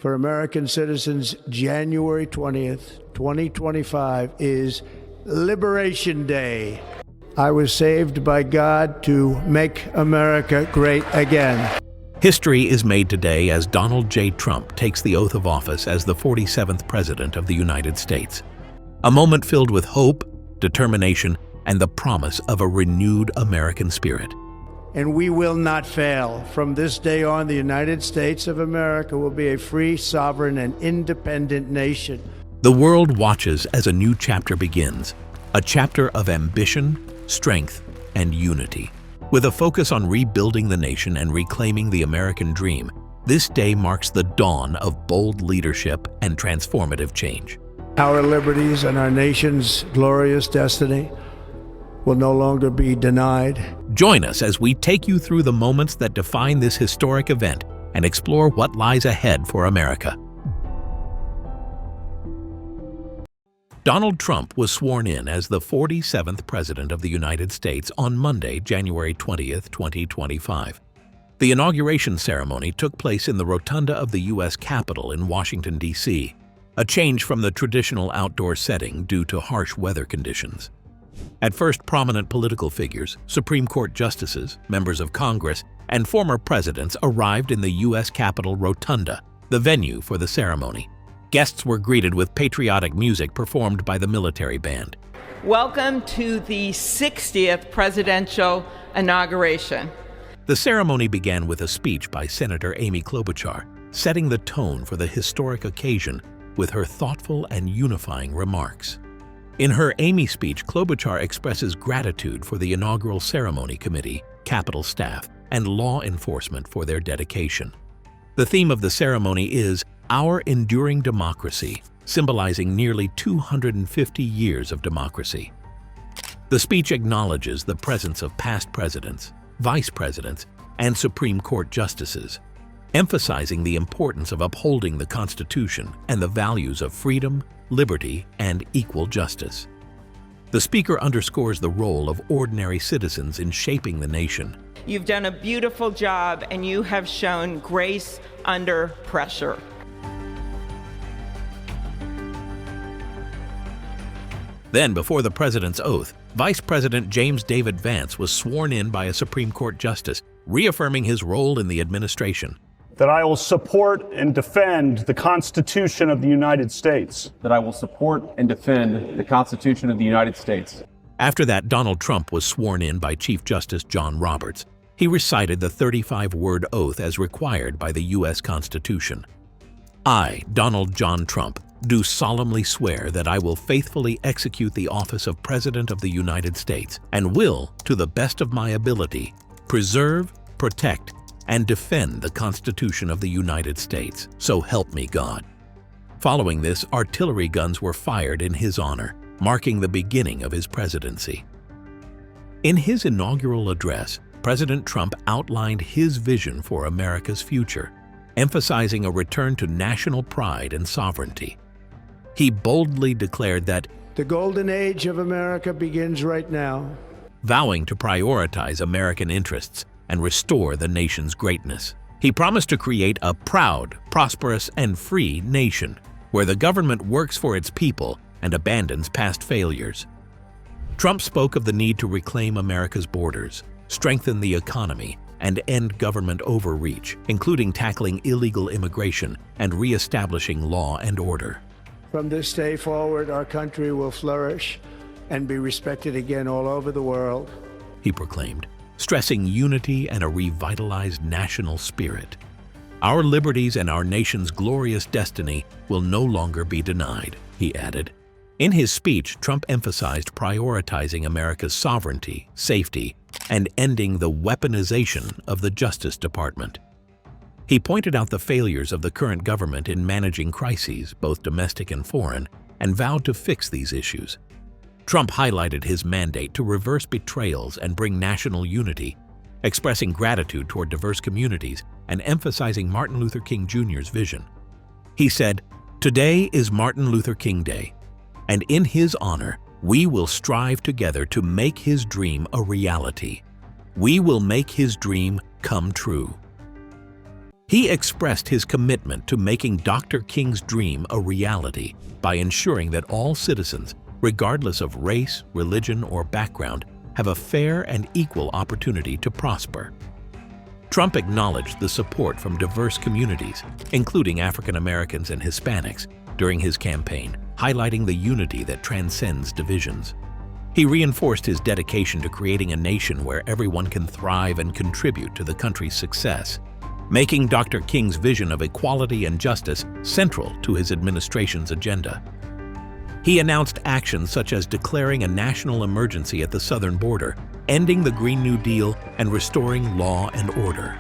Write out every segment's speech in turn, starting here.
for American citizens, January 20th, 2025 is Liberation Day. I was saved by God to make America great again. History is made today as Donald J. Trump takes the oath of office as the 47th President of the United States. A moment filled with hope, determination, and the promise of a renewed American spirit. And we will not fail. From this day on, the United States of America will be a free, sovereign, and independent nation. The world watches as a new chapter begins, a chapter of ambition, strength, and unity. With a focus on rebuilding the nation and reclaiming the American dream, this day marks the dawn of bold leadership and transformative change. Our liberties and our nation's glorious destiny will no longer be denied. Join us as we take you through the moments that define this historic event and explore what lies ahead for America. Donald Trump was sworn in as the 47th President of the United States on Monday, January 20th, 2025. The inauguration ceremony took place in the rotunda of the U.S. Capitol in Washington, D.C., a change from the traditional outdoor setting due to harsh weather conditions. At first, prominent political figures, Supreme Court justices, members of Congress, and former presidents arrived in the U.S. Capitol rotunda, the venue for the ceremony. Guests were greeted with patriotic music performed by the military band. Welcome to the 60th presidential inauguration. The ceremony began with a speech by Senator Amy Klobuchar, setting the tone for the historic occasion with her thoughtful and unifying remarks. In her Amy speech, Klobuchar expresses gratitude for the inaugural ceremony committee, Capitol staff, and law enforcement for their dedication. The theme of the ceremony is Our Enduring Democracy, symbolizing nearly 250 years of democracy. The speech acknowledges the presence of past presidents, vice presidents, and Supreme Court justices, emphasizing the importance of upholding the Constitution and the values of freedom, liberty, and equal justice. The speaker underscores the role of ordinary citizens in shaping the nation. You've done a beautiful job, and you have shown grace under pressure. Then, before the president's oath, Vice President James David Vance was sworn in by a Supreme Court justice, reaffirming his role in the administration. That I will support and defend the Constitution of the United States. That I will support and defend the Constitution of the United States. After that, Donald Trump was sworn in by Chief Justice John Roberts. He recited the 35-word oath as required by the U.S. Constitution. I, Donald John Trump, do solemnly swear that I will faithfully execute the office of President of the United States and will, to the best of my ability, preserve, protect, and defend the Constitution of the United States. So help me God. Following this, artillery guns were fired in his honor, marking the beginning of his presidency. In his inaugural address, President Trump outlined his vision for America's future, emphasizing a return to national pride and sovereignty. He boldly declared that the golden age of America begins right now, vowing to prioritize American interests and restore the nation's greatness. He promised to create a proud, prosperous, and free nation where the government works for its people and abandons past failures. Trump spoke of the need to reclaim America's borders, strengthen the economy, and end government overreach, including tackling illegal immigration and reestablishing law and order. From this day forward, our country will flourish and be respected again all over the world, he proclaimed, stressing unity and a revitalized national spirit. Our liberties and our nation's glorious destiny will no longer be denied, he added. In his speech, Trump emphasized prioritizing America's sovereignty, safety, and ending the weaponization of the Justice Department. He pointed out the failures of the current government in managing crises, both domestic and foreign, and vowed to fix these issues. Trump highlighted his mandate to reverse betrayals and bring national unity, expressing gratitude toward diverse communities and emphasizing Martin Luther King Jr.'s vision. He said, "Today is Martin Luther King Day, and in his honor, we will strive together to make his dream a reality. We will make his dream come true." He expressed his commitment to making Dr. King's dream a reality by ensuring that all citizens, regardless of race, religion, or background, have a fair and equal opportunity to prosper. Trump acknowledged the support from diverse communities, including African Americans and Hispanics, during his campaign, highlighting the unity that transcends divisions. He reinforced his dedication to creating a nation where everyone can thrive and contribute to the country's success, making Dr. King's vision of equality and justice central to his administration's agenda. He announced actions such as declaring a national emergency at the southern border, ending the Green New Deal, and restoring law and order.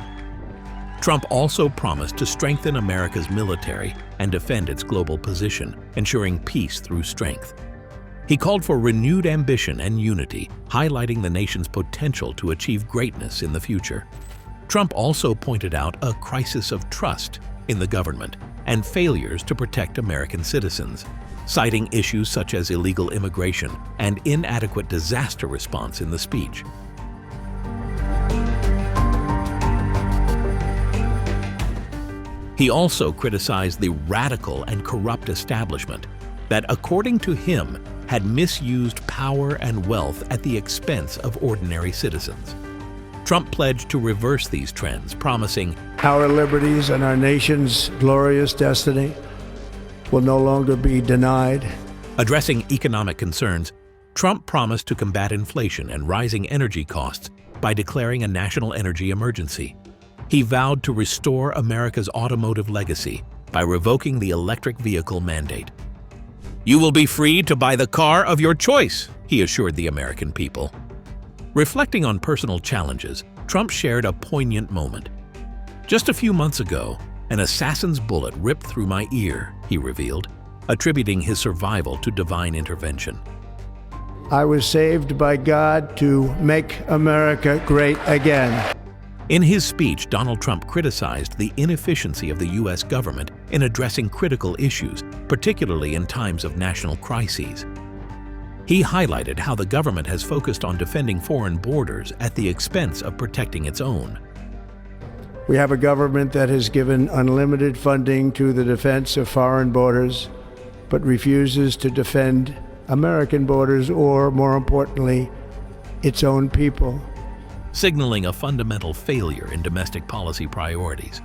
Trump also promised to strengthen America's military and defend its global position, ensuring peace through strength. He called for renewed ambition and unity, highlighting the nation's potential to achieve greatness in the future. Trump also pointed out a crisis of trust in the government and failures to protect American citizens, citing issues such as illegal immigration and inadequate disaster response in the speech. He also criticized the radical and corrupt establishment that, according to him, had misused power and wealth at the expense of ordinary citizens. Trump pledged to reverse these trends, promising, Our liberties and our nation's glorious destiny will no longer be denied. Addressing economic concerns, Trump promised to combat inflation and rising energy costs by declaring a national energy emergency. He vowed to restore America's automotive legacy by revoking the electric vehicle mandate. "You will be free to buy the car of your choice," he assured the American people. Reflecting on personal challenges, Trump shared a poignant moment. "Just a few months ago, an assassin's bullet ripped through my ear," he revealed, attributing his survival to divine intervention. I was saved by God to make America great again. In his speech, Donald Trump criticized the inefficiency of the U.S. government in addressing critical issues, particularly in times of national crises. He highlighted how the government has focused on defending foreign borders at the expense of protecting its own. We have a government that has given unlimited funding to the defense of foreign borders, but refuses to defend American borders or, more importantly, its own people, signaling a fundamental failure in domestic policy priorities.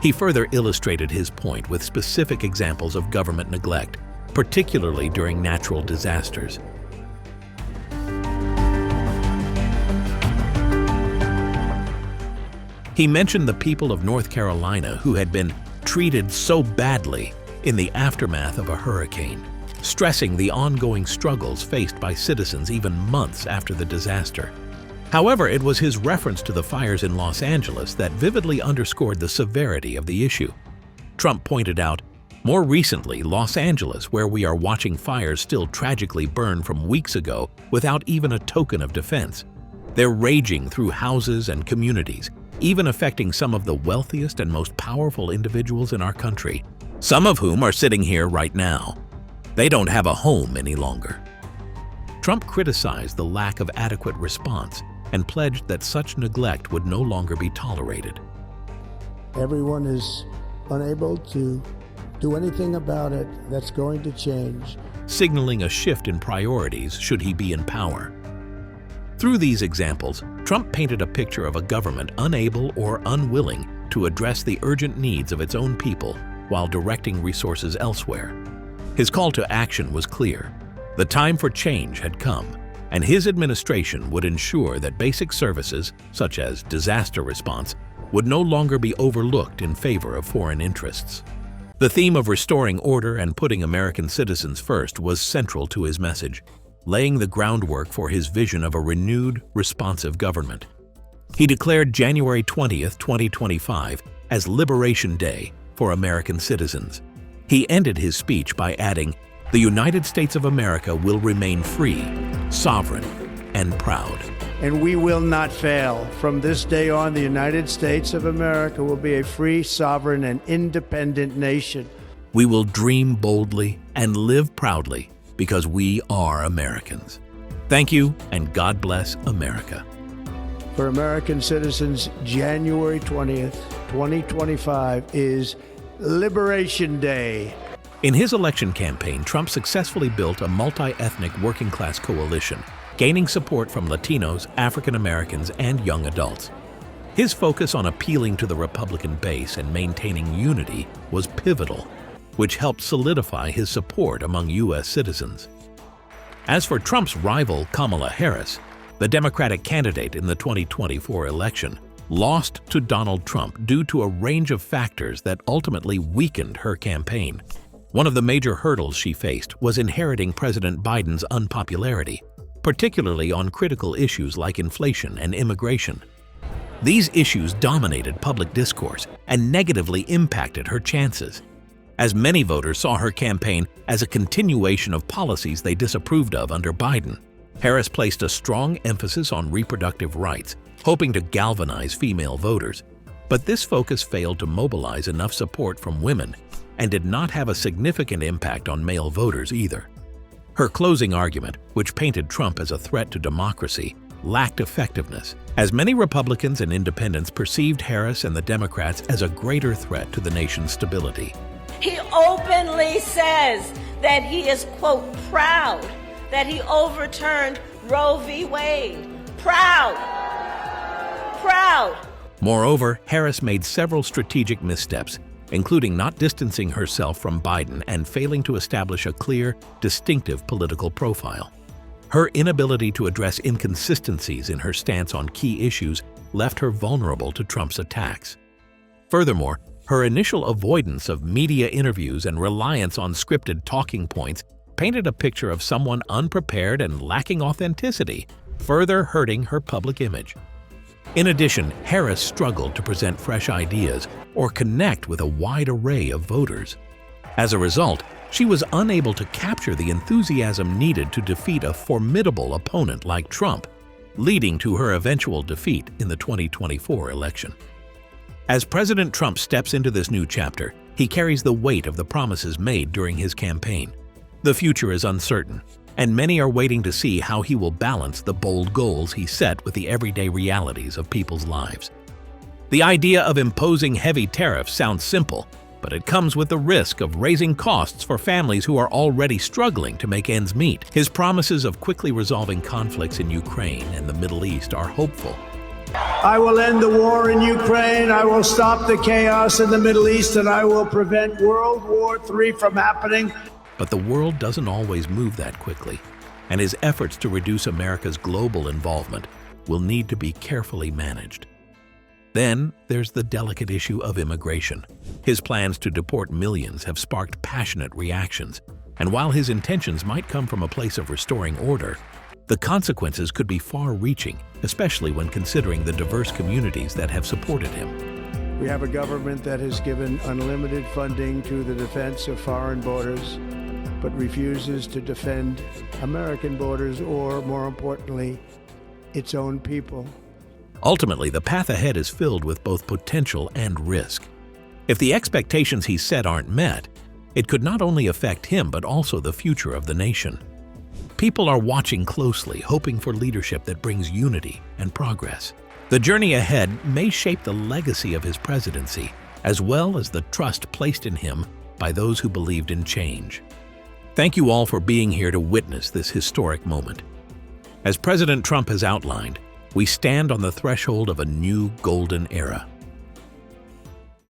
He further illustrated his point with specific examples of government neglect, particularly during natural disasters. He mentioned the people of North Carolina who had been treated so badly in the aftermath of a hurricane, stressing the ongoing struggles faced by citizens even months after the disaster. However, it was his reference to the fires in Los Angeles that vividly underscored the severity of the issue. Trump pointed out, "More recently, Los Angeles, where we are watching fires still tragically burn from weeks ago without even a token of defense. They're raging through houses and communities, even affecting some of the wealthiest and most powerful individuals in our country, some of whom are sitting here right now. They don't have a home any longer." Trump criticized the lack of adequate response and pledged that such neglect would no longer be tolerated. Everyone is unable to do anything about it that's going to change, signaling a shift in priorities should he be in power. Through these examples, Trump painted a picture of a government unable or unwilling to address the urgent needs of its own people while directing resources elsewhere. His call to action was clear. The time for change had come, and his administration would ensure that basic services, such as disaster response, would no longer be overlooked in favor of foreign interests. The theme of restoring order and putting American citizens first was central to his message, laying the groundwork for his vision of a renewed, responsive government. He declared January 20th, 2025 as Liberation Day for American citizens. He ended his speech by adding, "The United States of America will remain free, sovereign, and proud." and we will not fail. From this day on, the United States of America will be a free, sovereign, and independent nation. We will dream boldly and live proudly because we are Americans. Thank you, and God bless America. For American citizens, January 20th, 2025 is Liberation Day. In his election campaign, Trump successfully built a multi-ethnic working-class coalition, gaining support from Latinos, African Americans, and young adults. His focus on appealing to the Republican base and maintaining unity was pivotal, which helped solidify his support among U.S. citizens. As for Trump's rival, Kamala Harris, the Democratic candidate in the 2024 election, lost to Donald Trump due to a range of factors that ultimately weakened her campaign. One of the major hurdles she faced was inheriting President Biden's unpopularity, particularly on critical issues like inflation and immigration. These issues dominated public discourse and negatively impacted her chances, as many voters saw her campaign as a continuation of policies they disapproved of under Biden. Harris placed a strong emphasis on reproductive rights, hoping to galvanize female voters, but this focus failed to mobilize enough support from women and did not have a significant impact on male voters either. Her closing argument, which painted Trump as a threat to democracy, lacked effectiveness, as many Republicans and independents perceived Harris and the Democrats as a greater threat to the nation's stability. He openly says that he is, quote, proud that he overturned Roe v. Wade. Proud. Proud. Moreover, Harris made several strategic missteps, including not distancing herself from Biden and failing to establish a clear, distinctive political profile. Her inability to address inconsistencies in her stance on key issues left her vulnerable to Trump's attacks. Furthermore, her initial avoidance of media interviews and reliance on scripted talking points painted a picture of someone unprepared and lacking authenticity, further hurting her public image. In addition, Harris struggled to present fresh ideas or connect with a wide array of voters. As a result, she was unable to capture the enthusiasm needed to defeat a formidable opponent like Trump, leading to her eventual defeat in the 2024 election. As President Trump steps into this new chapter, he carries the weight of the promises made during his campaign. The future is uncertain, and many are waiting to see how he will balance the bold goals he set with the everyday realities of people's lives. The idea of imposing heavy tariffs sounds simple, but it comes with the risk of raising costs for families who are already struggling to make ends meet. His promises of quickly resolving conflicts in Ukraine and the Middle East are hopeful. I will end the war in Ukraine, I will stop the chaos in the Middle East, and I will prevent World War III from happening. But the world doesn't always move that quickly, and his efforts to reduce America's global involvement will need to be carefully managed. Then there's the delicate issue of immigration. His plans to deport millions have sparked passionate reactions, and while his intentions might come from a place of restoring order, the consequences could be far-reaching, especially when considering the diverse communities that have supported him. We have a government that has given unlimited funding to the defense of foreign borders, but refuses to defend American borders or, more importantly, its own people. Ultimately, the path ahead is filled with both potential and risk. If the expectations he set aren't met, it could not only affect him but also the future of the nation. People are watching closely, hoping for leadership that brings unity and progress. The journey ahead may shape the legacy of his presidency, as well as the trust placed in him by those who believed in change. Thank you all for being here to witness this historic moment. As President Trump has outlined, we stand on the threshold of a new golden era.